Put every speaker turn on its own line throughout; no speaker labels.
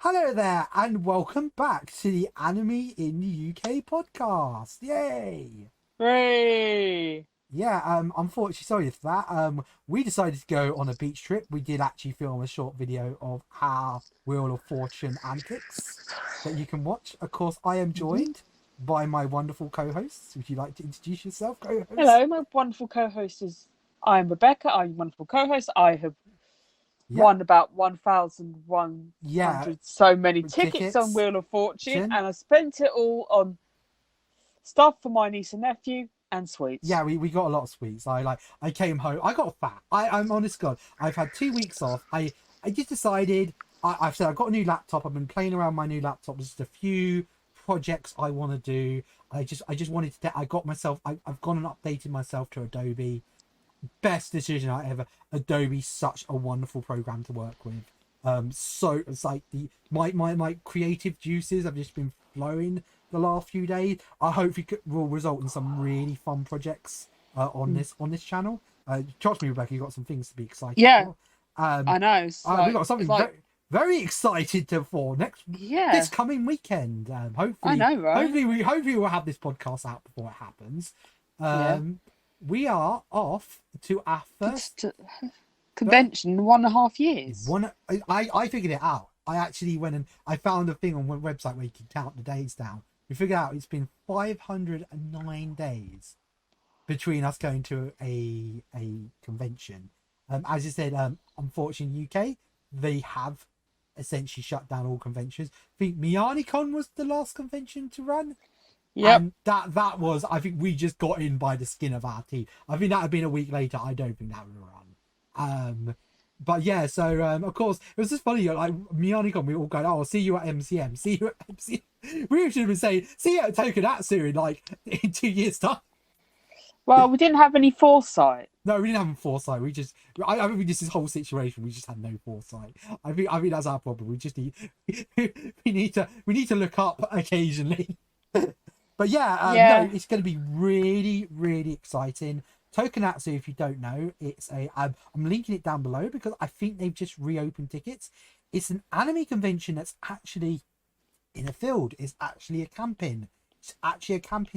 Hello there, and welcome back to the Anime in the UK podcast. Yay!
Hooray!
Unfortunately, sorry for that. We decided to go on a beach trip. We did actually film a short video of our Wheel of Fortune antics that you can watch. Of course, I am joined by my wonderful co-hosts. Would you like to introduce yourself, co-host?
Hello, my wonderful co-host is. I'm Rebecca. I'm your wonderful co-host. I have
Yeah,
won about 1,100
yeah,
so many tickets on
tickets.
Wheel of Fortune, and I spent it all on stuff for my niece and nephew and sweets.
Yeah, we got a lot of sweets. I came home. I got fat. I'm honest God. I've had 2 weeks off. I just decided. I've said I've got a new laptop. I've been playing around my new laptop. There's just a few projects I want to do. I just wanted to. I got myself. I've gone and updated myself to Adobe. Best decision I ever. Adobe's such a wonderful program to work with. So it's like my creative juices have just been flowing the last few days. I hope it will result in some really fun projects on this channel. Trust me, Rebecca, you've got some things to be excited
Yeah,
for.
I know.
We've got something very excited for this coming weekend.
I
Hopefully,
know, right?
hopefully we'll have this podcast out before it happens. We are off to our first
Convention in 1.5 years.
I figured it out. I actually went and I found a thing on one website where you can count the days down. We figured out it's been 509 days between us going to a convention. As you said, unfortunately, UK they have essentially shut down all conventions. I think MianiCon was the last convention to run.
Yep.
And that was, I think we just got in by the skin of our teeth. I think that had been a week later. I don't think that would run. But yeah, so of course it was just funny. Like MianiCon, we all go, "Oh, I'll see you at MCM. See you at MCM." We should have been saying, "See you at tokonatsu in 2 years' time."
Well, we didn't have any foresight.
No, we didn't have foresight. I think this whole situation, we just had no foresight. I think that's our problem. We just need we need to look up occasionally. But no, it's going to be really, really exciting. Tokonatsu, if you don't know, I'm linking it down below because I think they've just reopened tickets. It's an anime convention that's actually in a field. It's actually a camping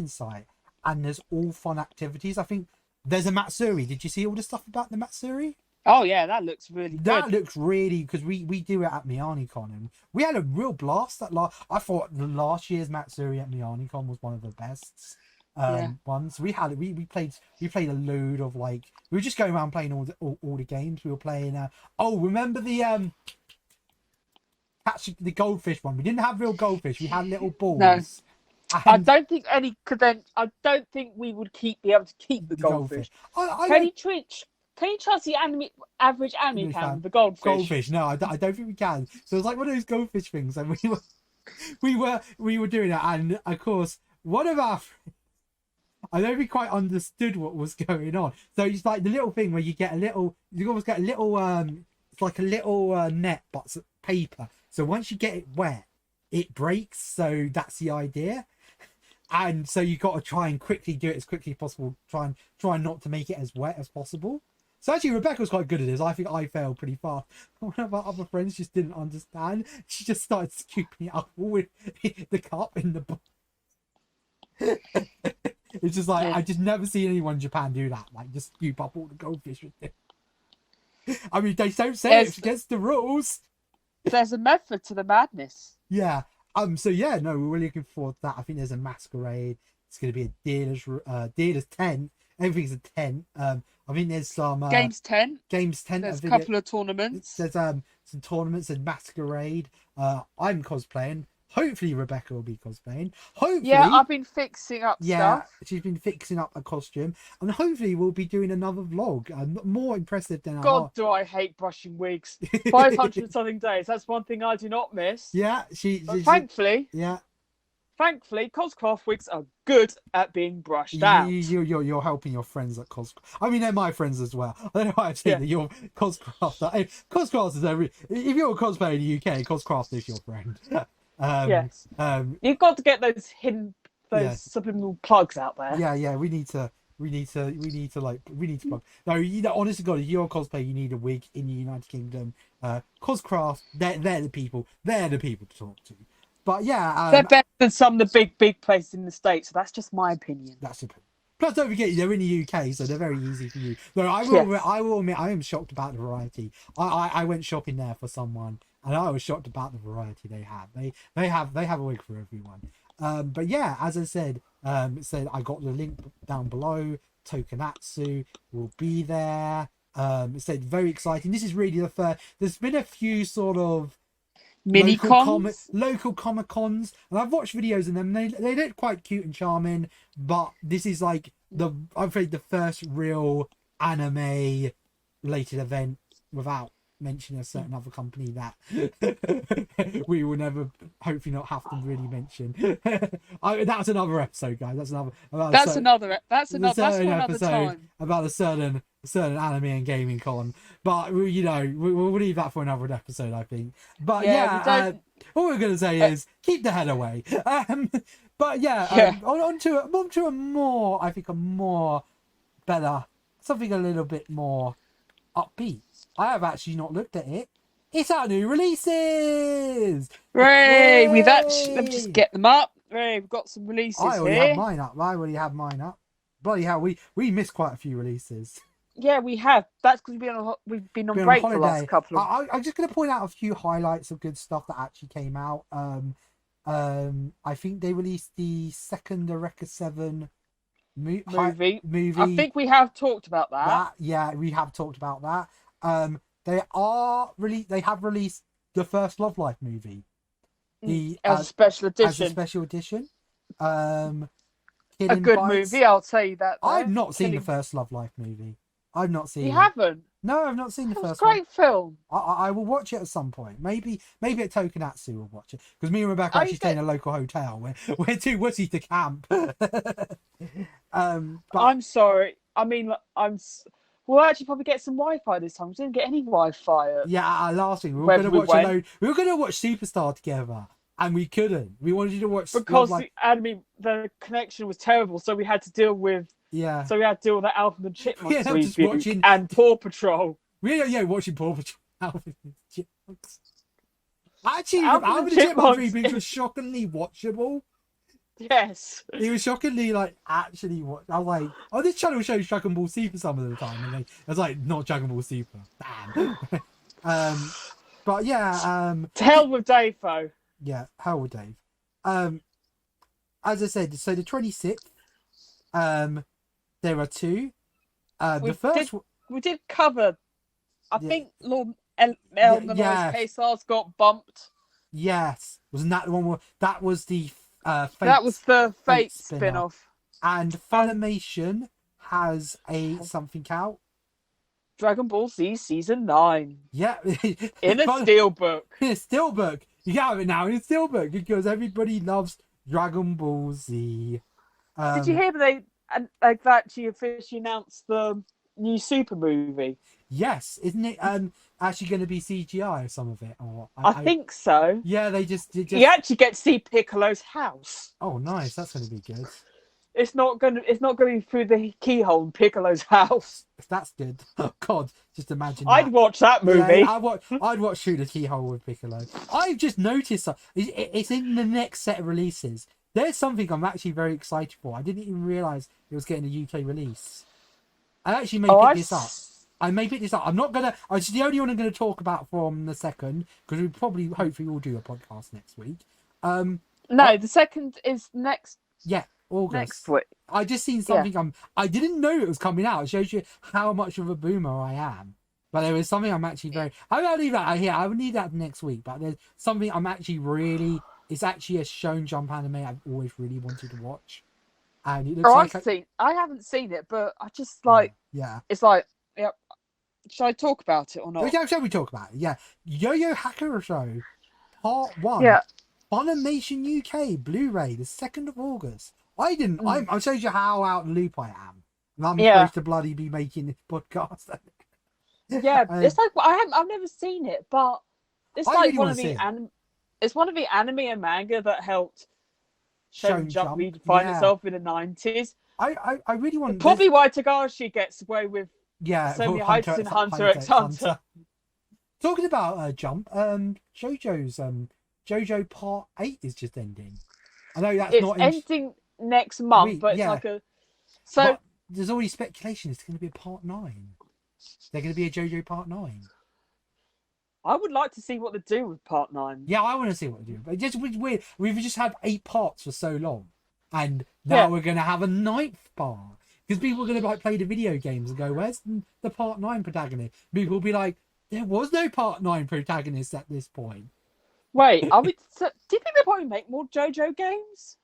site, and there's all fun activities. I think there's a Matsuri. Did you see all the stuff about the Matsuri?
Oh yeah, that looks really good.
That looks really, because we do it at MianiCon, and we had a real blast. I thought the last year's Matsuri at MianiCon was one of the best ones. We played a load of we were just going around playing all the games. We were playing remember the catch the goldfish one? We didn't have real goldfish, we had little balls.
No. I don't think I don't think we would be able to keep the goldfish. Can you trust the average anime fan with the goldfish?
Goldfish? No, I don't think we can. So it's like one of those goldfish things, and we were doing it, and of course one of our friends, I don't think we quite understood what was going on. So it's like the little thing where you almost get a little it's like a little net, but it's paper. So once you get it wet, it breaks. So that's the idea. And so you got to try and quickly do it as quickly as possible. Try not to make it as wet as possible. So actually, Rebecca was quite good at this. I think I failed pretty fast. One of our other friends just didn't understand. She just started scooping it up with the cup in the bowl. It's just like, I just never seen anyone in Japan do that. Like, just scoop up all the goldfish with it. I mean, they don't say it's against the rules.
There's a method to the madness.
Yeah. So yeah, no, we're really looking forward to that. I think there's a masquerade. It's going to be a dealer's tent. Everything's a tent. I think there's some
games tent.
There's
a couple of tournaments.
There's some tournaments and masquerade. I'm cosplaying. Hopefully Rebecca will be cosplaying. Hopefully,
yeah, I've been fixing up stuff.
She's been fixing up a costume, and hopefully we'll be doing another vlog. More impressive than
God, do I hate brushing wigs. 500 something days. That's one thing I do not miss.
Yeah,
thankfully, Coscraft wigs are good at being brushed out.
You're helping your friends at Coscraft. I mean, they're my friends as well. I don't know why I say that you're Coscraft. Coscraft is if you're a cosplayer in the UK, Coscraft is your friend.
Yes. You've got to get those subliminal plugs out there.
Yeah. We need to We need to plug. No, honest to God, if you're a cosplayer, you need a wig in the United Kingdom. Coscraft, they're the people. They're the people to talk to. But yeah,
they're better than some of the big places in the States. So that's just my opinion.
that's it. Plus, don't forget they're in the UK, so they're very easy for you. Though I will admit, I am shocked about the variety. I went shopping there for someone, and I was shocked about the variety they have. They have a wig for everyone. But yeah, as I said, it said I got the link down below. Tokonatsu will be there. It said very exciting. This is really the first. There's been a few sort of local comic cons, and I've watched videos of them. They look quite cute and charming, but this is like I'm afraid the first real anime related event without mentioning a certain other company that we will never, hopefully not have to really mention. That's another episode, guys. That's another
time
about a certain anime and gaming con, but we'll leave that for another episode, I think. But all we're gonna say is keep the head away. But on to a more, I think, a more better, something a little bit more upbeat. I have actually not looked at it. It's our new releases.
Ray, let me just get them up. Ray, we've got some releases
I already
here.
have mine up. I already have mine up. Bloody hell, we missed quite a few releases.
Yeah, we have. That's because we've been on break for the last couple of.
I'm just going to point out a few highlights of good stuff that actually came out. I think they released the second Eureka 7 movie.
I think we have talked about that.
Yeah, we have talked about that. They have released the first Love Life movie.
As a special
edition.
A good movie, I'll tell you that.
I've not seen the first Love Life movie. I've not seen it.
You haven't?
No, I've not seen the first
one. It's a great film.
I will watch it at some point. Maybe at Tokonatsu we'll watch it. Because me and Rebecca actually stay in a local hotel. We're too wussy to camp. But
I'm sorry. I mean, we'll actually probably get some Wi-Fi this time. We didn't get any Wi-Fi.
Yeah, last week we were going to watch we were going to watch Superstar together. And we couldn't. We wanted to watch
because the connection was terrible, so we had to deal with So we had to deal with that Alvin and Chipmunks review and Paw Patrol.
Watching Paw Patrol. Alvin and Chipmunks. Actually, Alvin and Chipmunks review was shockingly watchable.
Yes,
he was shockingly actually what I was like. Oh, this channel shows Dragon Ball Super some of the time, and I was like, not Dragon Ball Super. Damn. But yeah. To
hell with Dave though.
Yeah, hell with Dave. As I said, so the 26th, there are two.
We did cover. I think Lord Elmo's Pesar's got bumped.
Yes, wasn't that the one? That was the Fate.
That was the Fate spin-off.
And Funimation has something out.
Dragon Ball Z Season 9.
Yeah,
in a steelbook.
In a steelbook. You can have it now in a steelbook because everybody loves Dragon Ball Z.
Did you hear they actually officially announced the new Super movie?
Yes, isn't it? Actually going to be CGI or some of it, or
I think so.
Yeah, they just.
You actually get to see Piccolo's house.
Oh, nice! That's going to be good.
It's not going to be through the keyhole in Piccolo's house.
That's good. Oh God, just imagine.
I'd watch that movie.
Yeah, I'd watch through the keyhole with Piccolo. I've just noticed it's in the next set of releases. There's something I'm actually very excited for. I didn't even realise it was getting a UK release. I actually may pick this up. I may pick this up. I'm not gonna. It's the only one I'm going to talk about from the second because hopefully we'll do a podcast next week.
No, the second is next.
Yeah. August.
Next week.
I just seen something. I didn't know it was coming out. It shows you how much of a boomer I am. But there was something I'm actually very. I'll leave that here. I would need that next week. But there's something I'm actually really. It's actually a Shonen Jump anime I've always really wanted to watch. And it looks
I haven't seen it, but I just like.
Yeah.
It's like. Yeah. Shall I talk about it or not?
Shall we talk about it? Yeah. Yo-Yo Hakusho Part 1.
Yeah.
Funimation UK Blu-ray the 2nd of August. I'll show you how out of the loop I am. And I'm supposed to bloody be making this podcast.
Yeah, it's like I've never seen it, but it's like one of the anime and manga that helped Shonen Jump redefine itself in the 90s.
I really want
probably why Tagashi gets away with so many
Hunter
heights in Hunter x Hunter.
Talking about Jump, JoJo's JoJo Part 8 is just ending. I know that's
it's ending next month, but it's like a
But there's already speculation it's going to be a Part 9. They're going to be a JoJo Part 9.
I would like to see what they do with Part 9.
Yeah, I want to see what they do. But it's just weird. We've just had 8 parts for so long, and now we're going to have a 9th part because people are going to like play the video games and go, "Where's the Part 9 protagonist?" People will be like, "There was no Part 9 protagonist at this point."
Wait, do you think they'll probably make more JoJo games?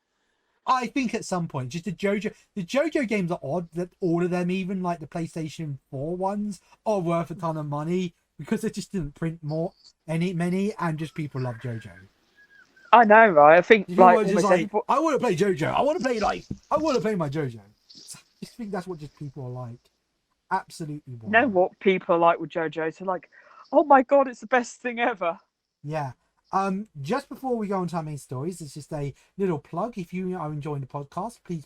I think at some point, just the JoJo games are odd that all of them, even like the PlayStation 4 ones, are worth a ton of money because they just didn't print many, and just people love JoJo.
I know, right? I think
I want to play JoJo. I want to play my JoJo. I just think that's what just people are like. Absolutely.
You know what people are like with JoJo? So like, oh my god, it's the best thing ever.
Yeah. Just before we go on to our main stories, it's just a little plug. If you are enjoying the podcast, please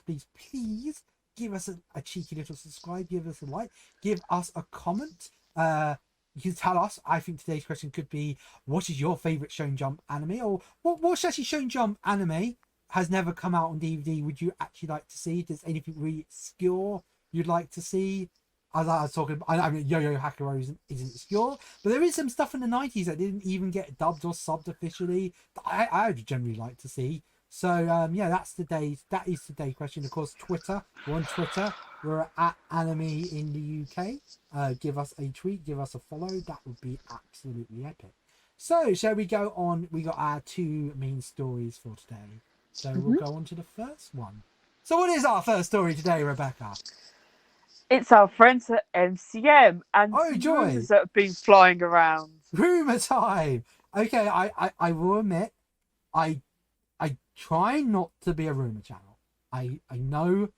give us a cheeky little subscribe, give us a like, give us a comment. You can tell us. I think today's question could be, what is your favorite Shonen Jump anime, or what's actually Shonen Jump anime has never come out on DVD? Would you actually like to see? Does anything really obscure you'd like to see? As I was talking about, I mean, Yo-Yo Hakuro isn't obscure, but there is some stuff in the 90s that didn't even get dubbed or subbed officially that I would generally like to see. So that is today's question. Of course, Twitter. We're on Twitter. We're at Anime in the UK. Give us a tweet, give us a follow. That would be absolutely epic. So shall we go on? We got our 2 main stories for today. So we'll go on to the first one. So what is our first story today, Rebecca?
It's our friends at MCM and
rumors
that have been flying around.
Rumor time. Okay, I will admit, I try not to be a rumor channel. I know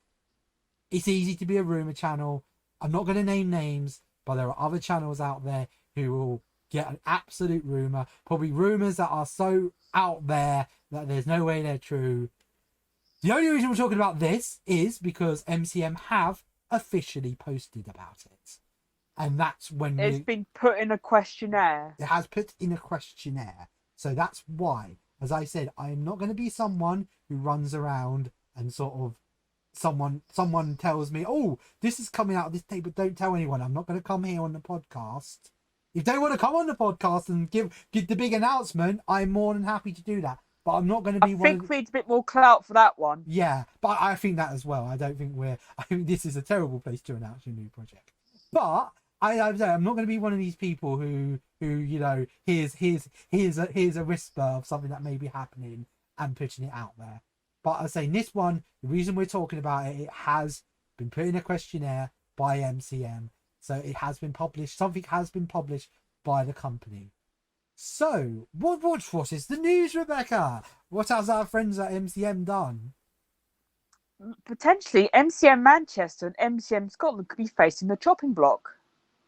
it's easy to be a rumor channel. I'm not going to name names, but there are other channels out there who will get an absolute rumor, probably rumors that are so out there that there's no way they're true. The only reason we're talking about this is because MCM have officially posted about it, and that's when
it's been put in a questionnaire.
It has put in a questionnaire, so that's why, as I said, I am not going to be someone who runs around and sort of someone tells me, oh, this is coming out this day, but don't tell anyone. I'm not going to come here on the podcast. If they want to come on the podcast and give the big announcement, I'm more than happy to do that. But I'm not going to be. I
think we need a bit more clout for that one.
Yeah, but I think that as well. I think this is a terrible place to announce your new project. But I'm not going to be one of these people who here's a whisper of something that may be happening and putting it out there. But I say in this one, the reason we're talking about it, it has been put in a questionnaire by MCM, so it has been published. Something has been published by the company. So, what is the news, Rebecca? What has our friends at MCM done?
Potentially, MCM Manchester and MCM Scotland could be facing the chopping block.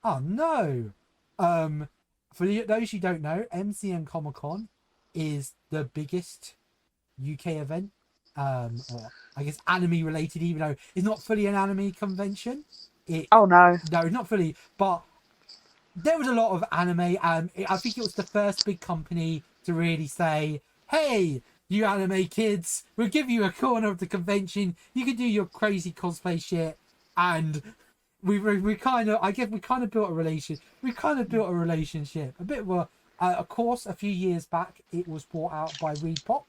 Oh, no. For those who don't know, MCM Comic Con is the biggest UK event. Or I guess anime related, even though it's not fully an anime convention.
No,
not fully, but there was a lot of anime. I think it was the first big company to really say, hey, you anime kids, we'll give you a corner of the convention. You can do your crazy cosplay shit. And we kind of built a relationship. A bit of of course, a few years back, it was bought out by reedpop,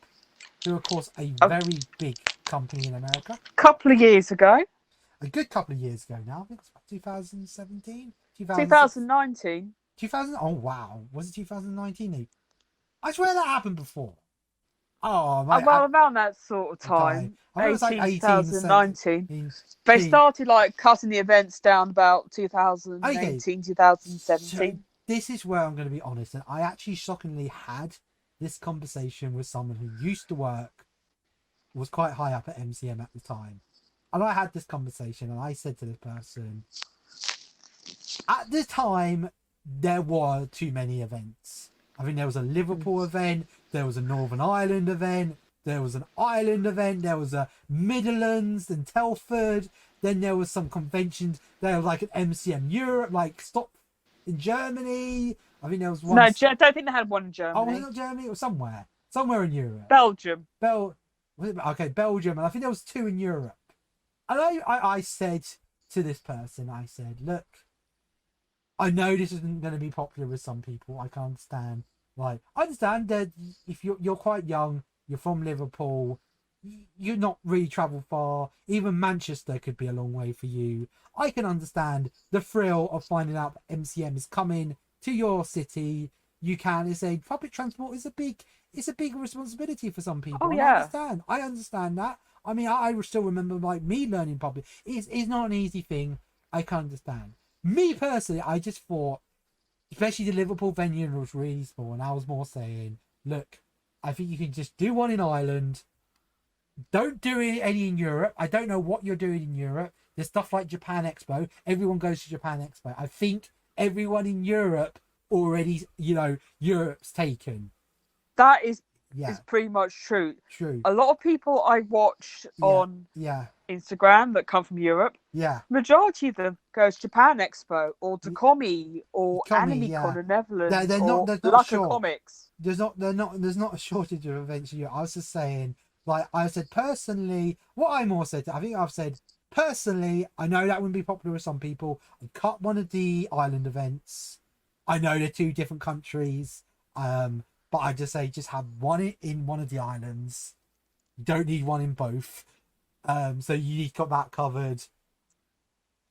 who are, of course, a very big company in America.
Couple of years ago.
A good couple of years ago now. I think it's about 2017.
2019.
2000. Oh wow, was it 2019? I swear that happened before. Oh,
well, around that sort of time,
okay.
2019. They started like cutting the events down about 2018, 2017.
So this is where I'm going to be honest, and I actually shockingly had this conversation with someone who used to work, was quite high up at MCM at the time, and I had this conversation, and I said to this person, at the time, there were too many events. I think there was a Liverpool event, there was a Northern Ireland event, there was an Ireland event, there was a Midlands and Telford, then there was some conventions, there was like an MCM Europe, like stop in Germany. I think there was one.
No, I don't think they had one in Germany.
Oh, was it not Germany? It was somewhere in Europe.
Belgium.
Okay, Belgium, and I think there was 2 in Europe. And I said to this person, I said, look, I know this isn't going to be popular with some people. I can understand. Like, I understand that if you're quite young, you're from Liverpool, you're not really travel far. Even Manchester could be a long way for you. I can understand the thrill of finding out that MCM is coming to your city. You can say public transport is a big responsibility for some people.
Oh, yeah.
I understand that. I mean, I still remember like me learning public. It's not an easy thing. I can understand. Me personally, I just thought, especially the Liverpool venue was really small, and I was more saying, look, I think you can just do one in Ireland. Don't do any in Europe. I don't know what you're doing in Europe. There's stuff like Japan Expo. Everyone goes to Japan Expo. I think everyone in Europe already, Europe's taken.
That is pretty much true.
True.
A lot of people I watch on Instagram that come from Europe, majority of them goes to Japan Expo or to Comi or AnimeCon in Netherlands
they're
or
not
Laka Comics.
There's not a shortage of events in Europe. I was just saying, like I said personally, what I more said, I think I've said personally, I know that wouldn't be popular with some people. I cut one of the island events. I know they're 2 different countries. But I just say, just have one in one of the islands. You don't need one in both. So you've got that covered.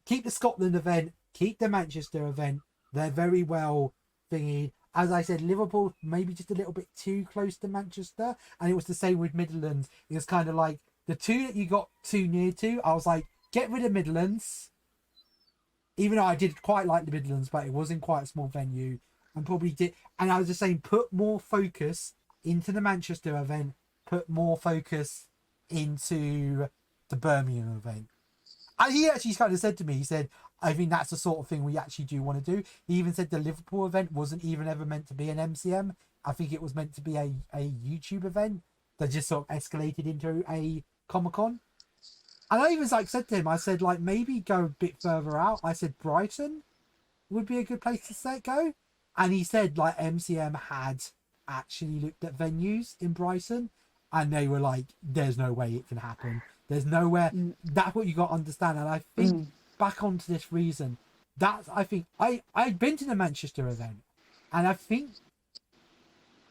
Keep the Scotland event. Keep the Manchester event. They're very well thingy. As I said, Liverpool maybe just a little bit too close to Manchester. And it was the same with Midlands. It was kind of like the 2 that you got too near to. I was like, get rid of Midlands. Even though I did quite like the Midlands, but it wasn't quite a small venue. And probably did, and I was just saying, put more focus into the Manchester event, put more focus into the Birmingham event. And he actually kind of said to me, he said, I think that's the sort of thing we actually do want to do. He even said the Liverpool event wasn't even ever meant to be an MCM. I think it was meant to be a YouTube event that just sort of escalated into a Comic-Con. And I even said to him, I said, like, maybe go a bit further out. I said Brighton would be a good place to go. And he said, like, MCM had actually looked at venues in Brighton, and they were like, there's no way it can happen. There's nowhere. That's what you got to understand. And I think, back onto this reason, I think, I'd been to the Manchester event, and I think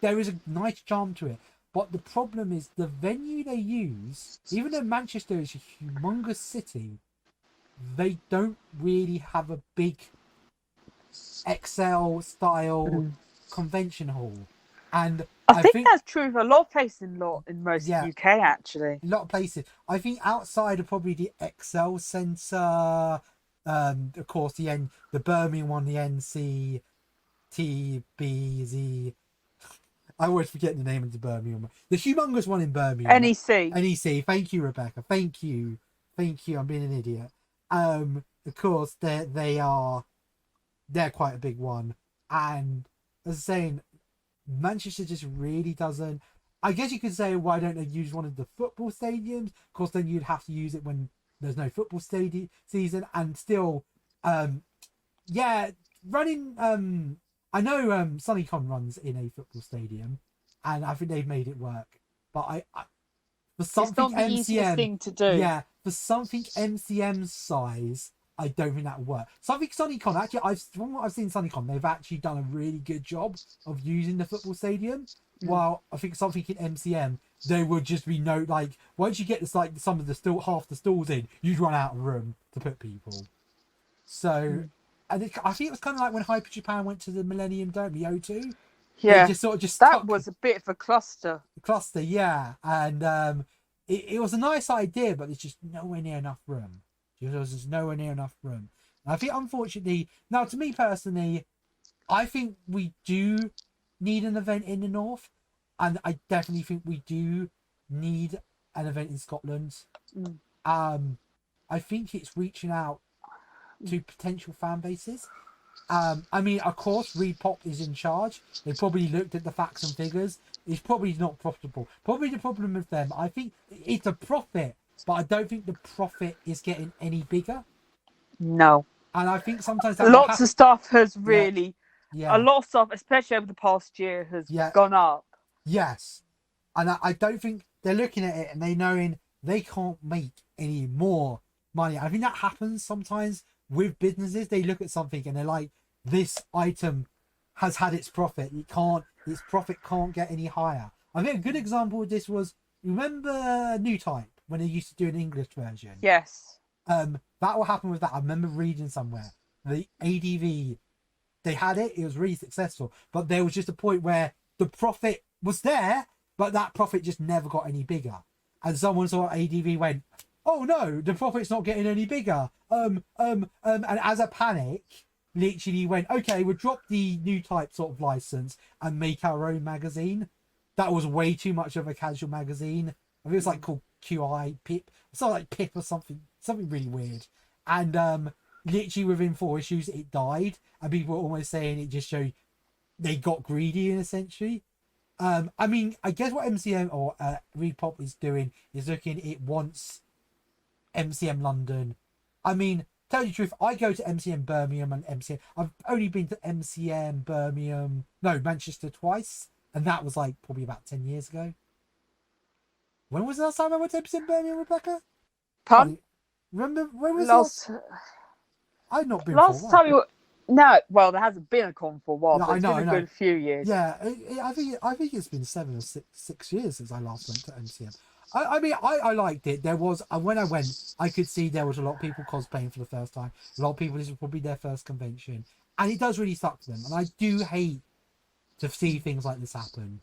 there is a nice charm to it. But the problem is the venue they use, even though Manchester is a humongous city, they don't really have a big XL style convention hall. And I think
that's true for a lot of places in most UK, actually.
A lot of places. I think outside of probably the XL Centre, of course the Birmingham one, the NCTBZ. I always forget the name of the Birmingham one. The humongous one in Birmingham. NEC. Thank you, Rebecca. Thank you. I'm being an idiot. Of course, they're quite a big one. And as I'm saying, Manchester just really doesn't. I guess you could say, why don't they use one of the football stadiums? Of course, then you'd have to use it when there's no football stadium season. And still, running. I know Sunnycon runs in a football stadium, and I think they've made it work. But for something
it's not the easiest thing to do.
Yeah, for something MCM size, I don't think that would work. Something Sunnycon, actually, from what I've seen Sunnycon, they've actually done a really good job of using the football stadium. While I think something in MCM, there would just be no, like, once you get this, like, some of the half the stalls in, you'd run out of room to put people. So, I think it was kind of like when Hyper Japan went to the Millennium Dome, the O2.
Yeah,
that
was a bit of a cluster.
Yeah, and it was a nice idea, but there's just nowhere near enough room. There's just nowhere near enough room. And I think, unfortunately, now to me personally, I think we do need an event in the north, and I definitely think we do need an event in Scotland. I think it's reaching out to potential fan bases. I mean, of course, reedpop is in charge. They probably looked at the facts and figures. It's probably not profitable. Probably the problem with them, I think it's a profit, but I don't think the profit is getting any bigger.
No.
And I think sometimes that
lots of stuff has really,
a
lot of stuff, especially over the past year, has gone up.
Yes. And I don't think they're looking at it and they knowing they can't make any more money. I think that happens sometimes with businesses. They look at something and they're like, this item has had its profit. Its profit can't get any higher. I think a good example of this was, remember New Type when they used to do an English version?
Yes.
That will happen with that. I remember reading somewhere the ADV, they had it was really successful, but there was just a point where the profit was there, but that profit just never got any bigger. And someone saw ADV, went, oh no, the profit's not getting any bigger. And as a panic, literally went, okay, we'll drop the New Type sort of license and make our own magazine. That was way too much of a casual magazine. I think it was like called QI Pip. It's not like Pip or something really weird. And literally within 4 issues it died, and people were almost saying it just showed they got greedy essentially. I mean, I guess what MCM or reedpop is doing is looking, it wants MCM London. I mean, tell you the truth, I go to MCM Birmingham and MCM. I've only been to MCM Birmingham, no, Manchester twice, and that was like probably about 10 years ago. When was the last time I went to MCM Birmingham, Rebecca?
Pardon?
Remember when was last? I've not been.
Last time you were... No, well, there hasn't been a con for a while, but it's been a good few years.
Yeah, I think it's been 7 or 6 years since I last went to MCM. I mean, I liked it. There was, when I went, I could see there was a lot of people cosplaying for the first time. A lot of people, this was probably their first convention, and it does really suck to them. And I do hate to see things like this happen.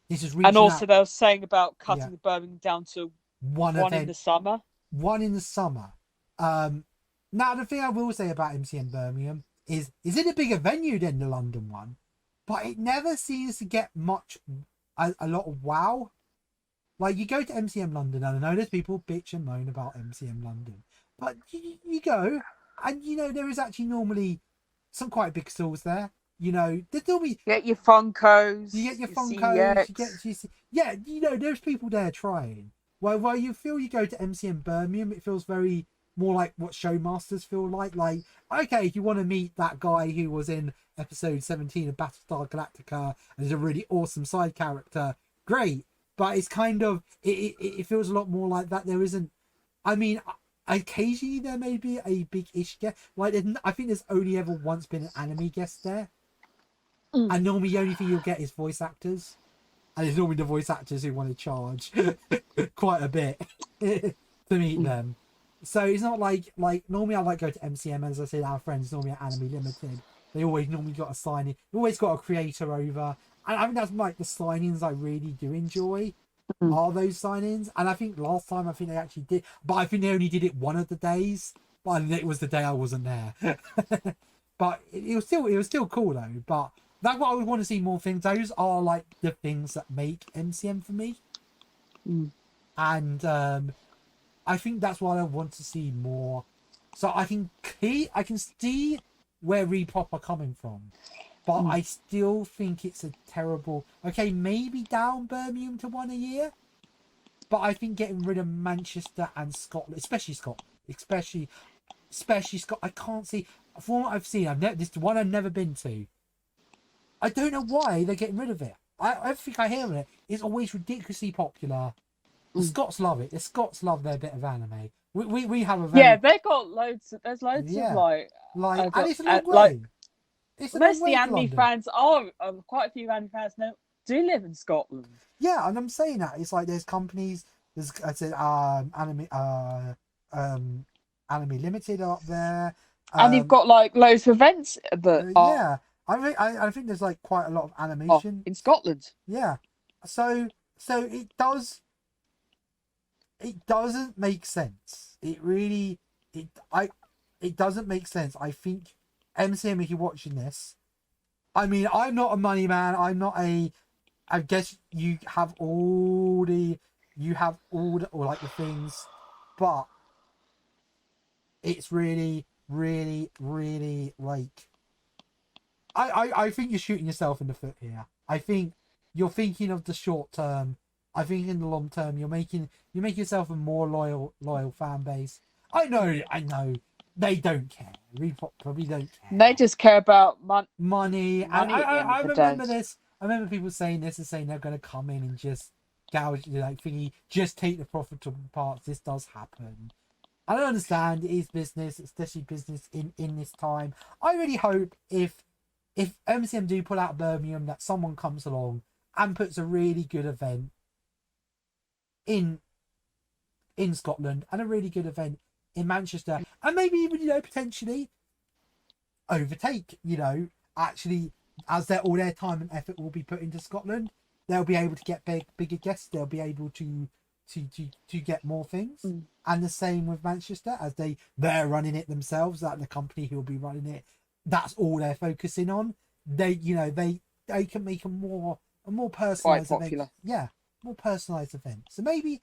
This is
and also they were saying about cutting the Birmingham down to one in the summer.
One in the summer. Now, the thing I will say about MCM Birmingham is it a bigger venue than the London one? But it never seems to get a lot of wow. Like, you go to MCM London, and I know there's people bitch and moan about MCM London, but you go, and there is actually normally some quite big stalls there. There'll be...
You get your Funkos.
You get your Funkos. There's people there trying. While you feel you go to MCM Birmingham, it feels very more like what Showmasters feel like. Like, okay, if you want to meet that guy who was in episode 17 of Battlestar Galactica and is a really awesome side character, great. But it's kind of, it feels a lot more like that. There isn't, I mean, occasionally there may be a big-ish guest. Like, I think there's only ever once been an anime guest there. And normally the only thing you'll get is voice actors. And it's normally the voice actors who want to charge quite a bit to meet them. So it's not like normally I go to MCM, as I said, our friends normally at Anime Limited. They always normally got a signing. They always got a creator over. And I think that's like the signings I really do enjoy are those signings. And I think last time they actually did, but I think they only did it one of the days. But it was the day I wasn't there. But it was still cool though. But that's what I would want to see more things. Those are like the things that make MCM for me. And I think that's what I want to see more. So I can see where reedpop are coming from. But I still think it's a terrible... Okay, maybe down Birmingham to one a year. But I think getting rid of Manchester and Scotland, especially Scotland, I can't see... From what I've seen, this is one I've never been to. I don't know why they're getting rid of it. Everything I hear of it is always ridiculously popular. The Scots love it. The Scots love their bit of anime. We have a very...
Yeah, they got loads... There's loads of
and it's a long way.
Most of the anime fans quite a few anime fans now do live in Scotland.
Yeah, and I'm saying that it's like there's companies. There's Anime Limited up there,
and you've got like loads of events that
I think there's like quite a lot of animation
in Scotland.
Yeah, so it doesn't make sense. It doesn't make sense. I think MCM, if you're watching this, I mean, I'm not a money man. I'm not a... I guess you have all the things, but it's really... really, really like. I think you're shooting yourself in the foot here. I think you're thinking of the short term. I think in the long term, you make yourself a more loyal fan base. I know. They don't care. Reedpop probably don't care.
They just care about
money. And I remember
day.
this. I remember people saying this and saying they're going to come in and just gouge, thingy, just take the profitable parts. This does happen. I don't understand. It is business, especially business in this time. I really hope if MCM do pull out Birmingham, that someone comes along and puts a really good event in Scotland and a really good event in Manchester, and maybe even potentially overtake. Actually, as all their time and effort will be put into Scotland, they'll be able to get bigger guests. They'll be able to get more things. And the same with Manchester, as they're running it themselves. That the company who will be running it, that's all they're focusing on. They can make a more personalized event. Yeah, more personalized event. So maybe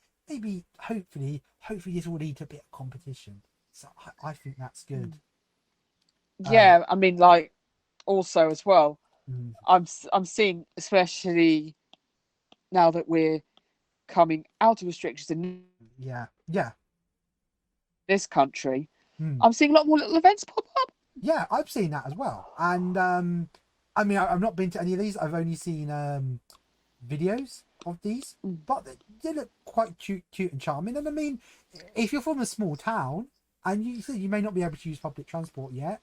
hopefully this will lead to a bit of competition. So I think that's good.
Yeah, I mean, like, also as well, I'm seeing, especially now that we're coming out of restrictions in this country, I'm seeing a lot more little events pop up.
Yeah, I've seen that as well. And I mean, I've not been to any of these. I've only seen videos of these, but they look quite cute and charming. And I mean, if you're from a small town and you may not be able to use public transport yet,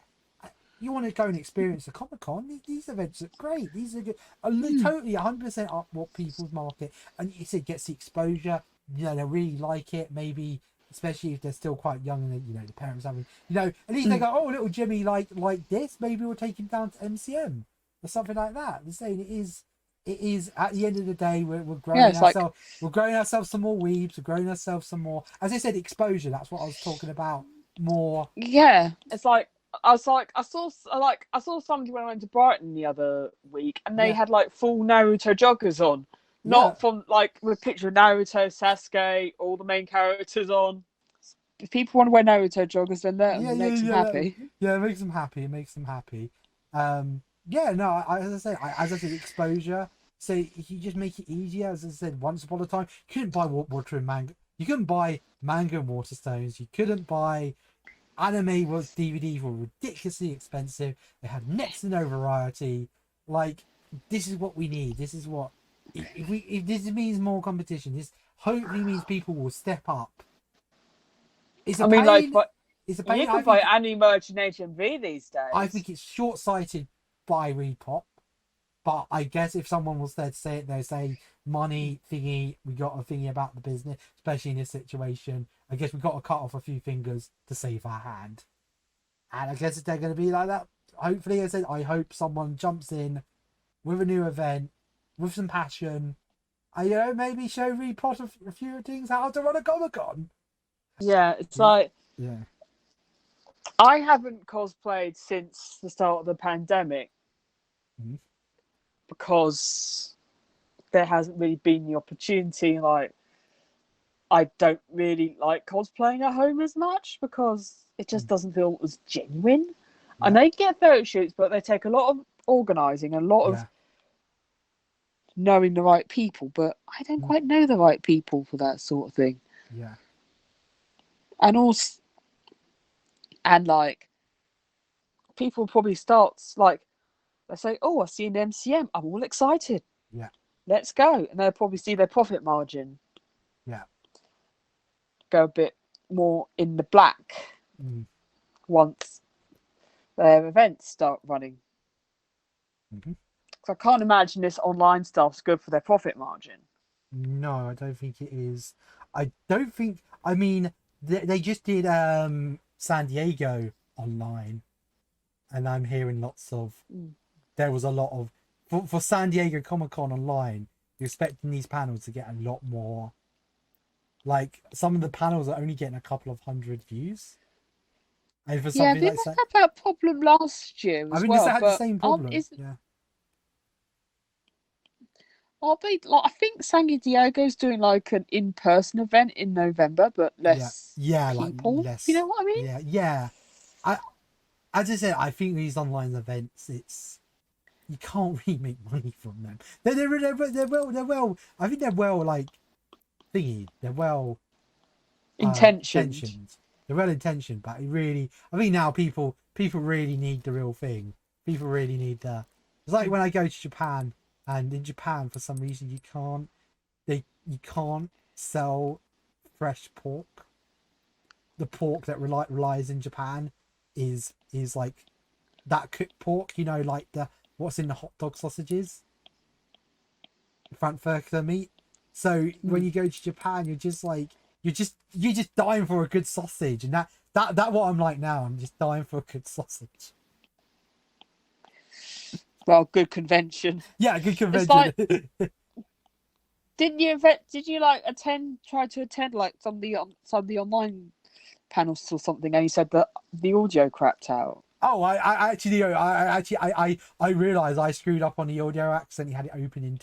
you want to go and experience the Comic-Con, these events are great. These are good. Totally 100% up what people's market. And you see, gets the exposure. They really like it. Maybe, especially if they're still quite young and the parents having, at least they go, oh, little Jimmy like this. Maybe we'll take him down to MCM or something like that. They're saying it is at the end of the day, we're growing ourselves. We're growing ourselves some more weebs. We're growing ourselves some more, as I said, exposure. That's what I was talking about more.
Yeah, it's like. I saw somebody when I went to Brighton the other week, and they had like full Naruto joggers on, not from like with a picture of Naruto, Sasuke, all the main characters on. If people want to wear Naruto joggers, then that makes them happy.
Yeah, it makes them happy. It makes them happy. As I said, exposure. So you just make it easier. As I said, once upon a time, you couldn't buy water and manga. You couldn't buy manga and water stones. You couldn't buy. Anime was DVDs were ridiculously expensive. They had next to no variety. Like, this is what we need. This is what if this means more competition, this hopefully means people will step up. It's a pain. It's a pain.
You can buy any merch in HMV these days.
I think it's short-sighted by Reedpop. But I guess if someone was there to say it, they say money thingy. We got a thingy about the business, especially in this situation. I guess we've got to cut off a few fingers to save our hand. And I guess if they're going to be like that, hopefully, as I said, I hope someone jumps in with a new event, with some passion. Maybe show Reedpop a few things how to run a Comic-Con.
Yeah, it's like.
Yeah.
I haven't cosplayed since the start of the pandemic. Because there hasn't really been the opportunity. Like, I don't really like cosplaying at home as much because it just doesn't feel as genuine. Yeah. I know you get photo shoots, but they take a lot of organising, a lot of knowing the right people, but I don't quite know the right people for that sort of thing.
Yeah.
And also, like, people probably start, like, they say, oh, I see an MCM. I'm all excited.
Yeah.
Let's go. And they'll probably see their profit margin.
Yeah.
Go a bit more in the black once their events start running. So I can't imagine this online stuff's good for their profit margin.
No, I don't think it is. I mean, they just did San Diego online. And I'm hearing lots of... There was a lot of for San Diego Comic-Con online. You're expecting these panels to get a lot more. Like, some of the panels are only getting a couple of hundred views. And for something
they had that problem last year as well.
They had the same problem.
Are they, like, I think San Diego's doing like an in-person event in November, but less people.
Less.
You know what I mean?
Yeah. I as I said, I think these online events, you can't really make money from them. They're well. I think they're well like thingy. They're well
Intentioned.
intentioned. They're well intentioned, but I think now people really need the real thing. People really need the. It's like when I go to Japan, and in Japan for some reason you can't sell fresh pork. The pork that relies in Japan is like that cooked pork, like the what's in the hot dog sausages, Frankfurter meat. So when you go to Japan, you're just like you're just dying for a good sausage, and that what I'm like now. I'm just dying for a good sausage.
Well, good convention.
Yeah, good convention.
It's like, did you like try to attend like some of the online panels or something, and you said that the audio crapped out?
Oh, I actually realised I screwed up on the audio. Accidentally had it open in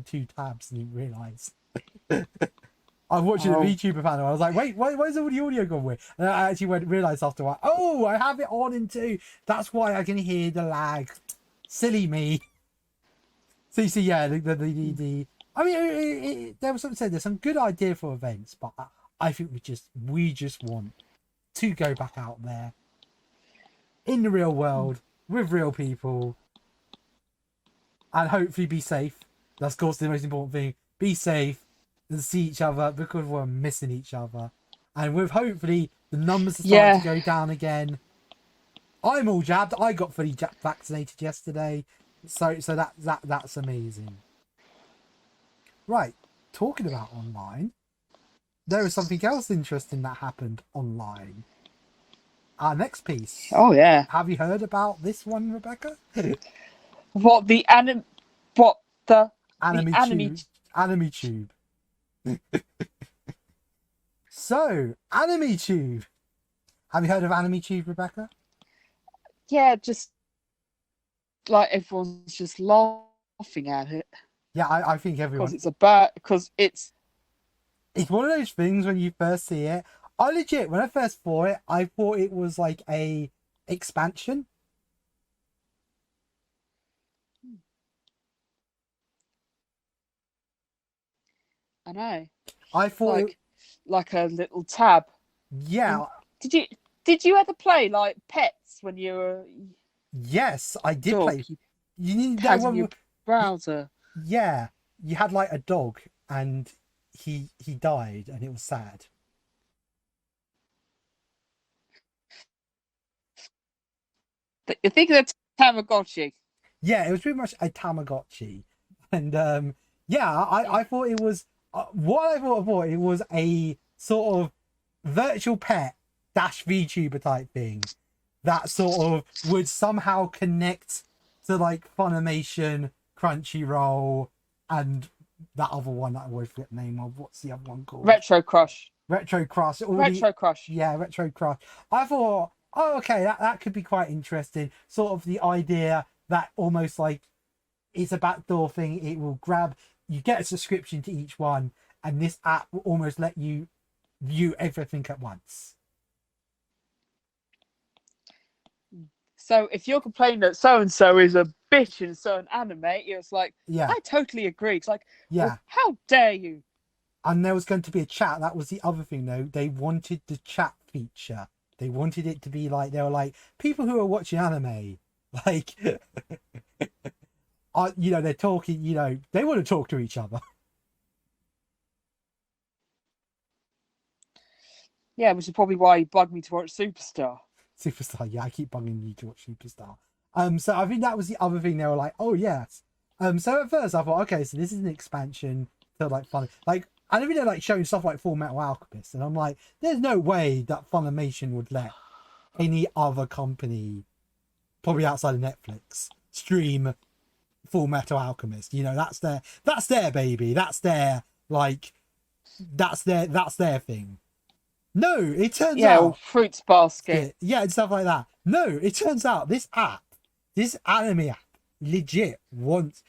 two tabs and didn't realise. I was watching a VTuber panel. I was like, wait, where's all the audio gone with? And I actually realised after a while, oh, I have it on in two. That's why I can hear the lag. Silly me. So yeah, the I mean, there was something said. There's some good idea for events, but I think we just want to go back out there in the real world with real people and hopefully be safe. That's of course the most important thing. Be safe and see each other because we're missing each other. And with hopefully the numbers are starting to go down again. I'm all jabbed. I got fully vaccinated yesterday. So that's amazing. Right. Talking about online, there was something else interesting that happened online. Our next piece.
Oh yeah.
Have you heard about this one, Rebecca?
What the anime
tube. So, anime tube. Have you heard of anime tube, Rebecca?
Yeah, just like everyone's just laughing at it.
Yeah, I think everyone.
Because it's
one of those things when you first see it. I legit, when I first saw it, I thought it was like a expansion.
I know.
I thought
like a little tab.
Yeah.
And did you ever play like Pets when you were?
Yes, I did play. You need
that one. Your browser.
Yeah, you had like a dog, and he died, and it was sad.
You think of the Tamagotchi?
Yeah, it was pretty much a Tamagotchi, and yeah, I thought it was what I thought it was a sort of virtual pet - VTuber type thing that sort of would somehow connect to like Funimation, Crunchyroll, and that other one that I always forget the name of. What's the other one called?
Retro Crush.
Retro Crush.
Retro Crush.
Yeah, Retro Crush. I thought, oh, okay, that could be quite interesting. Sort of the idea that almost like it's a backdoor thing. It will grab, you get a subscription to each one, and this app will almost let you view everything at once.
So if you're complaining that so and so is a bitch in certain anime, it's like,
yeah,
I totally agree. It's like,
yeah,
well, how dare you?
And there was going to be a chat. That was the other thing, though. They wanted the chat feature. They wanted it to be like, they were like, people who are watching anime, like, they're talking, they want to talk to each other.
Yeah, which is probably why you bugged me to watch Superstar.
Superstar, yeah, I keep bugging you to watch Superstar. So I think that was the other thing. They were like, oh yes. So at first I thought, okay, so this is an expansion to like fun, like, I know they're like showing stuff like Full Metal Alchemist, and I'm like, there's no way that Funimation would let any other company, probably outside of Netflix, stream Full Metal Alchemist. That's their baby. That's their thing. No, it turns out.
Or Fruits Basket.
Yeah, and stuff like that. No, it turns out this anime app, legit wants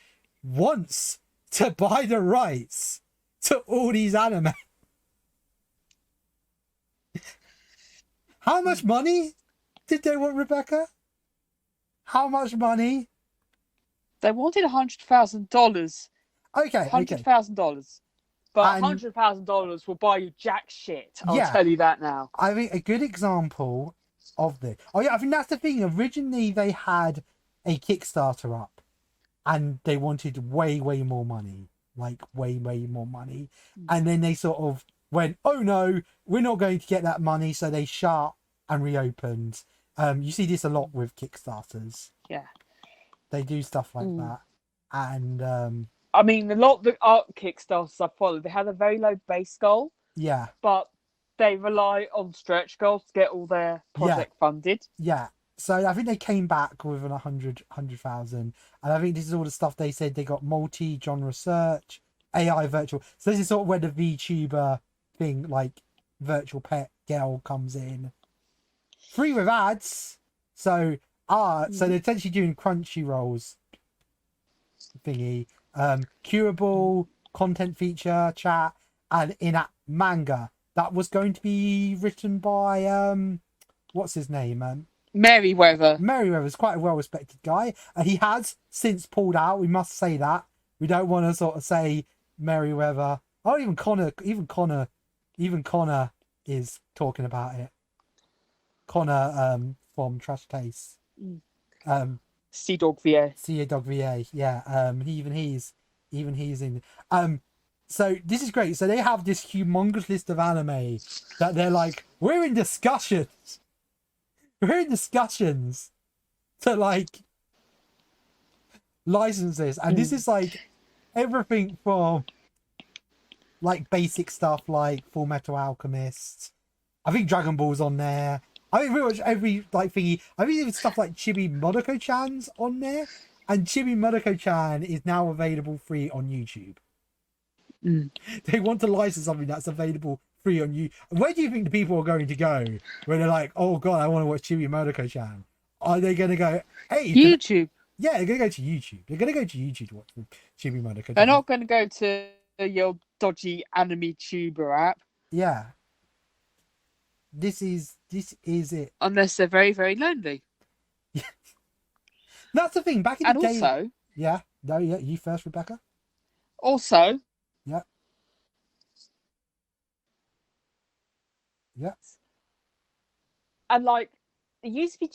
to buy the rights to all these anime. How much money did they want, Rebecca? How much money?
They wanted $100,000.
Okay.
$100,000. But
And
$100,000 will buy you jack shit. I'll
yeah,
tell you that now.
I mean, a good example of this. Oh yeah, I think that's the thing. Originally, they had a Kickstarter up, and they wanted way more money, like way more money. And then they sort of went, "Oh no, we're not going to get that money," so they shut and reopened. You see this a lot with Kickstarters.
Yeah.
They do stuff like that, and
I mean, a lot of the art Kickstarters I followed, they had a very low base goal,
yeah,
but they rely on stretch goals to get all their project funded.
yeah. So I think they came back with an 100,000, and I think this is all the stuff they said. They got multi-genre search, AI virtual. So this is sort of where the VTuber thing, like virtual pet girl, comes in. Free with ads. So so they're essentially doing Crunchyrolls thingy, curable content feature, chat, and in-app manga that was going to be written by what's his name?
Merryweather.
Merryweather's quite a well-respected guy. He has since pulled out. We must say that. We don't want to sort of say Merryweather. Oh, even Connor is talking about it. Connor from Trash Taste.
Sea Dog VA.
Sea Dog VA, yeah. He's in. So this is great. So they have this humongous list of anime that they're like, we're in discussions. We're in discussions to like license this, and this is like everything from like basic stuff like Full Metal Alchemist. I think Dragon Ball's on there. I think pretty much every like thingy. I think even stuff like Chibi Madoka-chan's on there, and Chibi Madoka-chan is now available free on YouTube. They want to license something that's available free on you. Where do you think the people are going to go when they're like, "Oh God, I want to watch Chibi Madoka-chan"? Are they going to go, "Hey,
YouTube"?
Yeah, they're going to go to YouTube. They're going to go to YouTube to watch Chibi Madoka-chan.
They're not going to go to your dodgy anime tuber app.
Yeah. This is it.
Unless they're very, very lonely.
That's the thing. Back in the day.
Also,
yeah. No, yeah. You first, Rebecca.
Also.
Yeah. Yeah.
And like, it used to be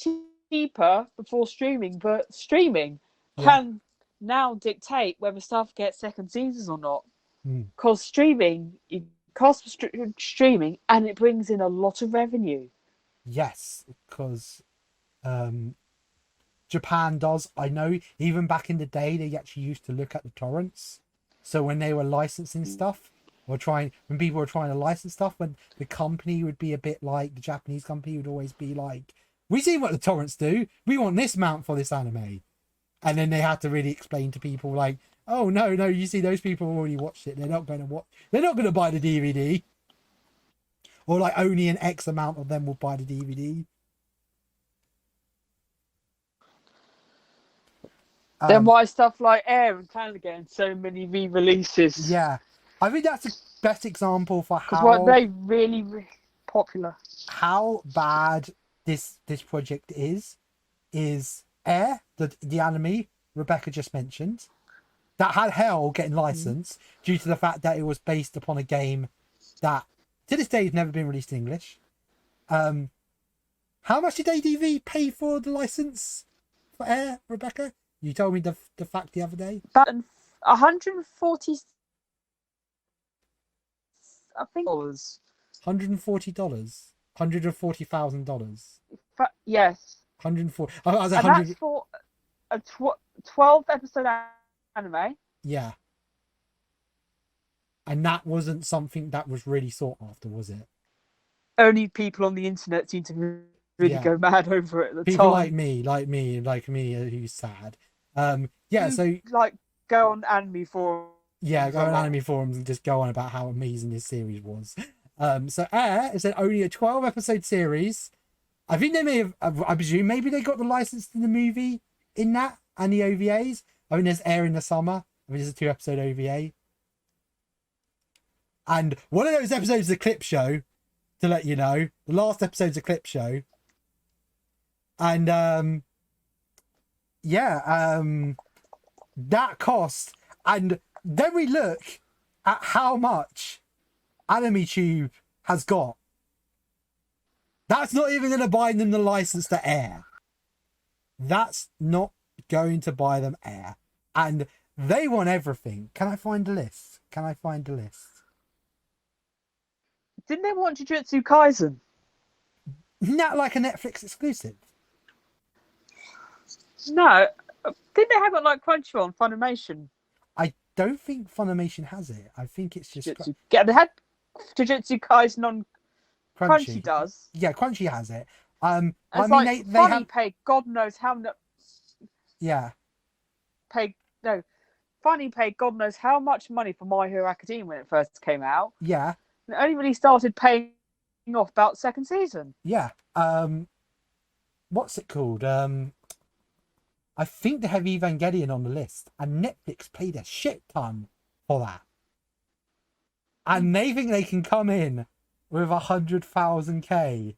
cheaper before streaming, but streaming can now dictate whether stuff gets second seasons or not. Because streaming, it costs for streaming, and it brings in a lot of revenue.
Yes, because Japan does. I know even back in the day, they actually used to look at the torrents. So when they were licensing stuff, or when people were trying to license stuff, when the company would be a bit like the Japanese company would always be like, "We see what the torrents do. We want this amount for this anime," and then they had to really explain to people like, "Oh no, you see, those people already watched it. They're not going to watch. They're not going to buy the DVD." Or like only an X amount of them will buy the DVD.
Then why stuff like Air and Clan getting so many re-releases?
Yeah, I think that's the best example for how
what they really popular.
How bad this project is Air, the anime Rebecca just mentioned, that had hell getting licensed due to the fact that it was based upon a game that to this day has never been released in English. How much did ADV pay for the license for Air, Rebecca? You told me the fact the other day.
About 140, I think it was.
$140. $140,000.
Yes.
140. I was
and that's for a 12 episode anime.
Yeah. And that wasn't something that was really sought after, was it?
Only people on the internet seem to really go mad over it at the
people
time.
like me, who's sad. So
like go on anime forums.
Yeah, go on anime forums and just go on about how amazing this series was. So Air is only a 12 episode series. I think they may have. I presume maybe they got the license to the movie in that and the OVAs. I mean, there's Air in the Summer. I mean, there's a 2-episode OVA. And one of those episodes is a clip show, to let you know. The last episode's a clip show. And that cost, and then we look at how much AnimeTube has got. That's not even going to buy them the license to air. That's not going to buy them air. And they want everything. Can I find a list?
Didn't they want Jujutsu Kaisen?
Not like a Netflix exclusive.
No. Didn't they have it like Crunchyroll and Funimation?
I don't think Funimation has it. I think it's just
Yeah, they had Jujutsu Kaisen on Crunchy does.
Yeah, Crunchy has it.
And
I
it's
mean,
like
they
Funny
have.
paid God knows how much.
Yeah.
Funny paid God knows how much money for My Hero Academia when it first came out.
Yeah.
And it only really started paying off about second season.
Yeah. What's it called? I think they have Evangelion on the list, and Netflix paid a shit ton for that. And they think they can come in with 100,000K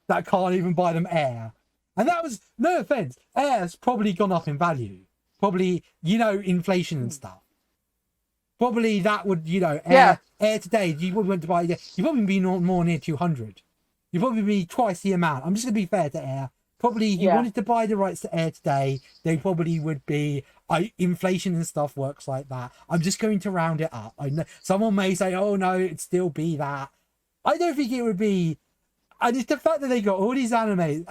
that can't even buy them air. And that was, no offense, air's probably gone up in value. Probably, inflation and stuff. Probably that would, air today, you probably went to buy, you probably be more near 200. You probably be twice the amount. I'm just going to be fair to air. Probably you wanted to buy the rights to air today, they probably would be, inflation and stuff works like that. I'm just going to round it up. I know someone may say, oh no, it'd still be that. I don't think it would be. And it's the fact that they got all these anime.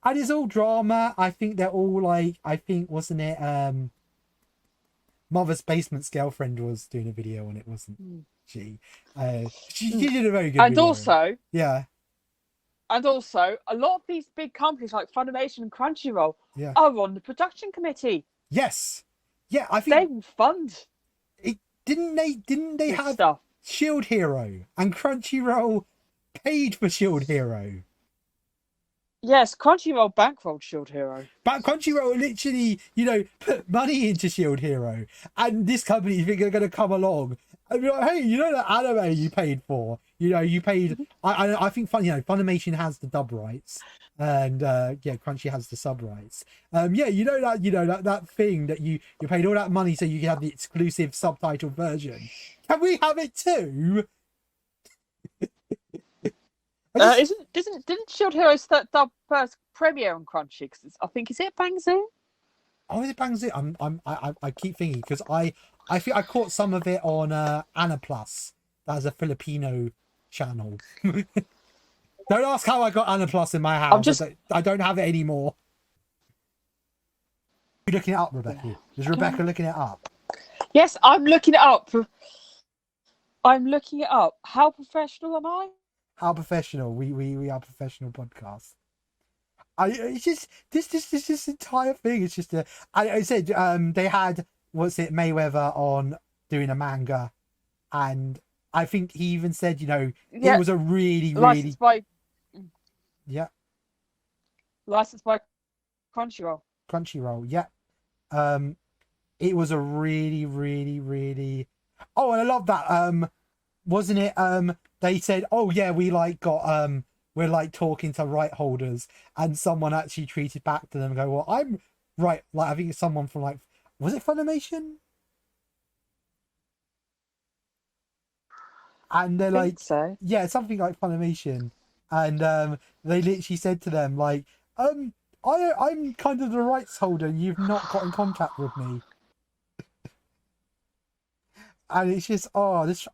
And it's all drama. I think they're all like, wasn't it, Mother's Basement's girlfriend was doing a video on it, wasn't she? She did a very good video.
And also, a lot of these big companies like Funimation and Crunchyroll are on the production committee.
Yes. Yeah, I think
they will fund
it. Didn't they have
stuff.
Shield Hero, and Crunchyroll paid for Shield Hero?
Yes, Crunchyroll bankrolled Shield Hero.
But Crunchyroll literally, put money into Shield Hero, and this company think they're going to come along and be like, hey, that anime you paid for? You paid. I think Funimation has the dub rights, and Crunchy has the sub rights. That thing that you paid all that money so you can have the exclusive subtitled version. Can we have it too?
Didn't Shield Hero dub first premiere on Crunchy? Because I think, is it Bang Zoom?
Oh, is it Bang Zoom? I keep thinking because I think I caught some of it on Anna Plus. That's a Filipino channel. Don't ask how I got Anna Plus in my house. I don't have it anymore. Are you looking it up, Rebecca? Is Rebecca looking it up?
Yes, I'm looking it up. How professional am I?
How professional? We are professional podcast. It's just this entire thing. It's just I said they had Mayweather on doing a manga, and I think he even said it was a really
licensed by Crunchyroll.
It was a really oh, and I love that wasn't it they said, oh yeah, we we're talking to right holders, and someone actually tweeted back to them and go, well, I'm right, I think it's someone from was it Funimation? And they're like,
so.
Yeah, something like Funimation, and they literally said to them I'm kind of the rights holder, and you've not got in contact with me. And it's just,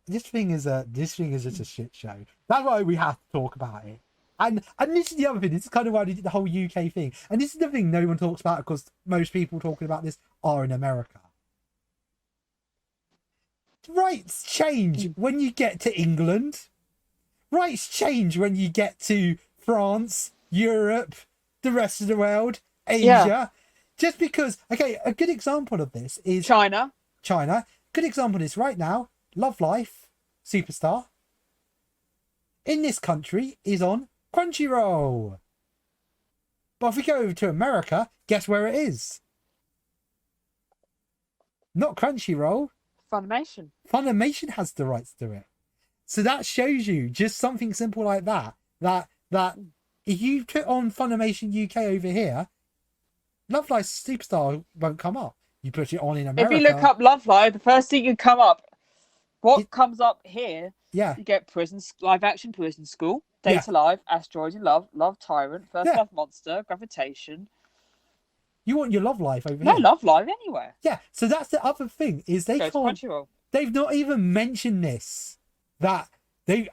this thing is just a shit show. That's why we have to talk about it. And this is the other thing. This is kind of why they did the whole UK thing. And this is the thing no one talks about, because most people talking about this are in America. Rights change when you get to England. Rights change when you get to France, Europe, the rest of the world, Asia. Yeah. Just because, okay, a good example of this is
China.
Good example is right now, Love Life Superstar in this country is on Crunchyroll. But if we go over to America, guess where it is? Not Crunchyroll.
Funimation.
Funimation has the rights to it. So that shows you just something simple like that that if you put on Funimation UK over here, Love Live Superstar won't come up. You put it on in
If
America.
you look up Love Live, the first thing you come up, comes up here?
Yeah.
You get live action Prison School, Data Live, Asteroid in Love, Love Tyrant, First Love Monster, Gravitation.
You want your Love Live over
No
here?
Love Live anywhere.
Yeah. So that's the other thing is they can't.
Crunchyroll.
They've not even mentioned this. That they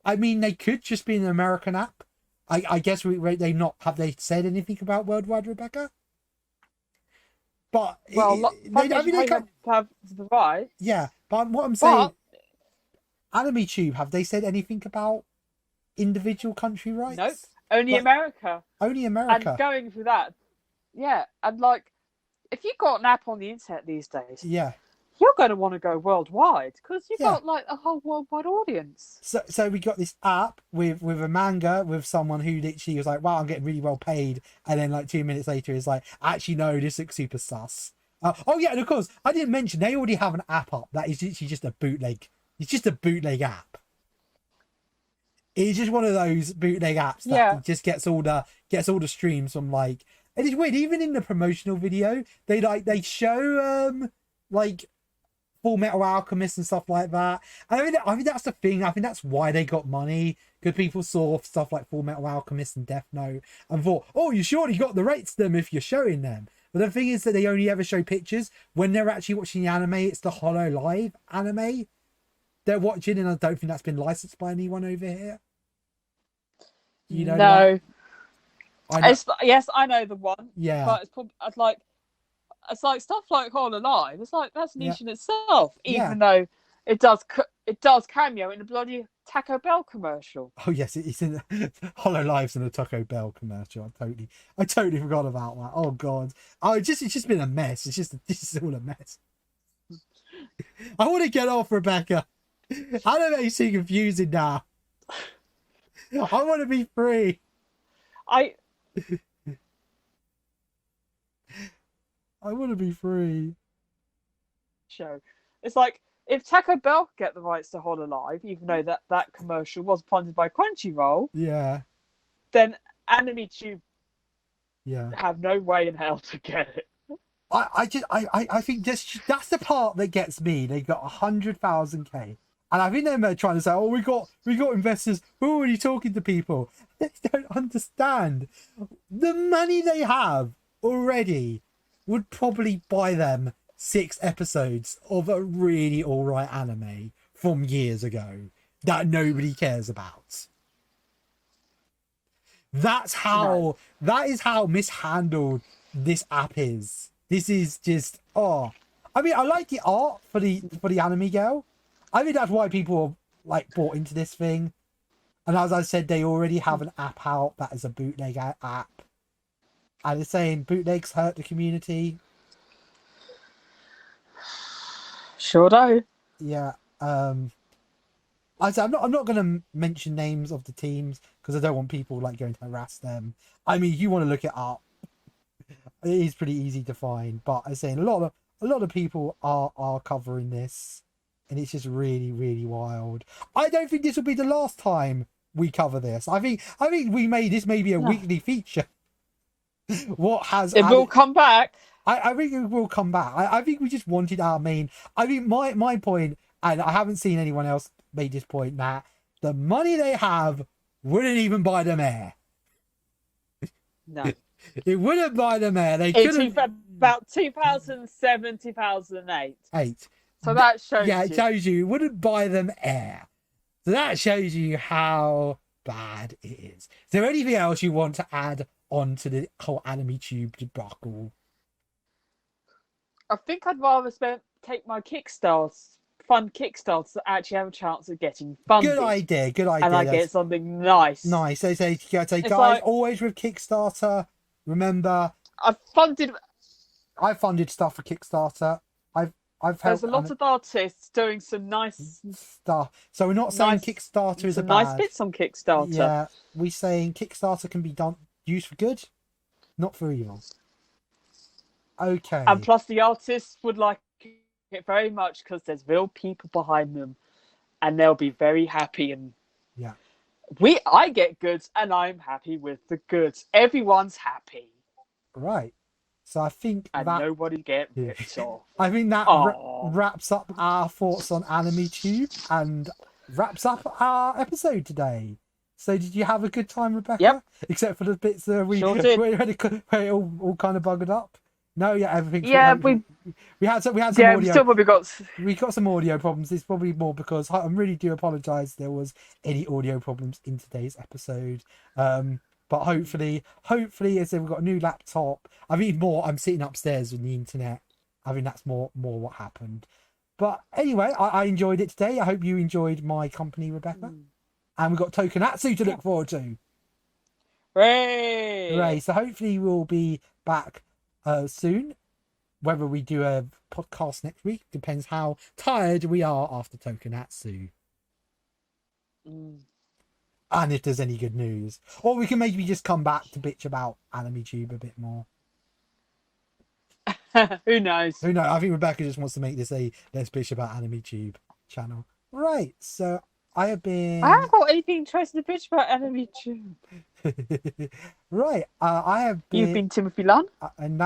I mean, they could just be an American app. I guess they not have they said anything about Worldwide Rebecca? But
they can't have the right.
Yeah, but what I'm saying, Anime Tube, have they said anything about individual country rights?
Nope, only America.
Only America.
And going through that, and like, if you've got an app on the internet these days, you're going to want to go worldwide because you've got like a whole worldwide audience.
So we got this app with a manga with someone who literally was like, wow, I'm getting really well paid. And then like 2 minutes later is like, actually, no, this looks super sus. And of course, I didn't mention they already have an app up that is literally just a bootleg. It's just a bootleg app. It's just one of those bootleg apps that just gets all the streams from like, and it's weird, even in the promotional video, they show like Full Metal Alchemist and stuff like that. And I mean that's the thing. I think that's why they got money, because people saw stuff like Full Metal Alchemist and Death Note and thought, oh, you surely got the rights to them if you're showing them. But the thing is that they only ever show pictures when they're actually watching the anime. It's the Holo Live anime they're watching, and I don't think that's been licensed by anyone over here. You know?
No. Yes, I know the one.
Yeah.
But it's probably it's like stuff like Holo Live. It's like that's niche in itself, even though it does cameo in the bloody Taco Bell commercial.
Oh yes, it's in Holo Live's in the Taco Bell commercial. I totally forgot about that. Oh god. It's just been a mess. This is all a mess. I want to get off, Rebecca. Anime is too confusing now. I want to be free. I want to be free.
Show. It's like if Taco Bell could get the rights to Holo Live, even though that commercial was funded by Crunchyroll, then Anime Tube have no way in hell to get it.
I think that's the part that gets me. They got 100,000K. And I think they're trying to say, oh, we got investors. We're already talking to people. They don't understand. The money they have already would probably buy them 6 episodes of a really alright anime from years ago that nobody cares about. That is how mishandled this app is. This is just I mean, I like the art for the anime girl. I think that's why people like bought into this thing. And as I said, they already have an app out that is a bootleg app. And they're saying bootlegs hurt the community.
Sure do.
Yeah. I'm not going to mention names of the teams because I don't want people like going to harass them. I mean, you want to look it up. It is pretty easy to find, but I'm saying a lot of people are covering this. And it's just really, really wild. I don't think this will be the last time we cover this. I think we made this maybe a weekly feature. It
will come back.
I think it will come back. I think we just wanted our main. I think my point, and I haven't seen anyone else make this point, that the money they have wouldn't even buy them air.
No.
It wouldn't buy them air. They couldn't.
About 2007, 2008. So that shows
it shows you it wouldn't buy them air. So that shows you how bad it is. Is there anything else you want to add on to the whole Anime Tube debacle?
I think I'd rather take my fund Kickstarters that actually have a chance of getting funded.
Good idea.
And I get something nice.
Nice. They say, guys, always with Kickstarter, remember...
I've funded
stuff for Kickstarter.
There's a lot of artists doing some nice
stuff. So we're not saying Kickstarter is a bad.
Nice bits on Kickstarter.
Yeah, we're saying Kickstarter can be used for good, not for evil. Okay.
And plus, the artists would like it very much because there's real people behind them, and they'll be very happy. And
Yeah.
I get goods, and I'm happy with the goods. Everyone's happy,
Right. So I think
and
that
nobody get ripped off.
I think that
Oh,
wraps up our thoughts on Anime Tube and wraps up our episode today. So did you have a good time, Rebecca?
Yep.
Except for the bits that
Sure did.
where it all kind of buggered up. No, yeah, everything's
Yeah,
we had some
we
audio.
still probably got.
We got some audio problems. It's probably more because I really do apologise there was any audio problems in today's episode. But hopefully, as we've got a new laptop. I mean, I'm sitting upstairs with the internet. I think that's more what happened. But anyway, I enjoyed it today. I hope you enjoyed my company, Rebecca. And we've got Tokonatsu to look forward to. Hooray! So hopefully we'll be back soon. Whether we do a podcast next week depends how tired we are after Tokonatsu. And if there's any good news. Or we can maybe just come back to bitch about Anime Tube a bit more.
Who knows?
Who knows? I think Rebecca just wants to make this a Let's Bitch About Anime Tube channel. Right, so I haven't
got anything interesting to bitch about Anime Tube.
Right, I have been...
You've been Timothy Lunn.
And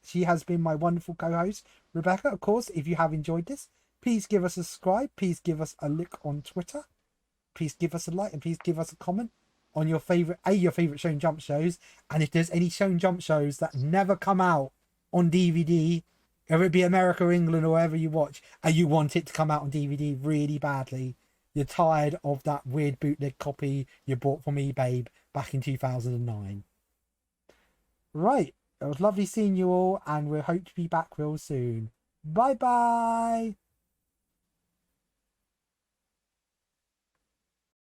she has been my wonderful co-host, Rebecca. Of course, if you have enjoyed this, please give us a subscribe. Please give us a look on Twitter. Please give us a like and please give us a comment on your favorite Shonen Jump shows. And if there's any Shonen Jump shows that never come out on DVD, whether it be America or England or wherever you watch, and you want it to come out on DVD really badly, you're tired of that weird bootleg copy you bought from eBay back in 2009. Right, it was lovely seeing you all, and we'll hope to be back real soon. Bye bye.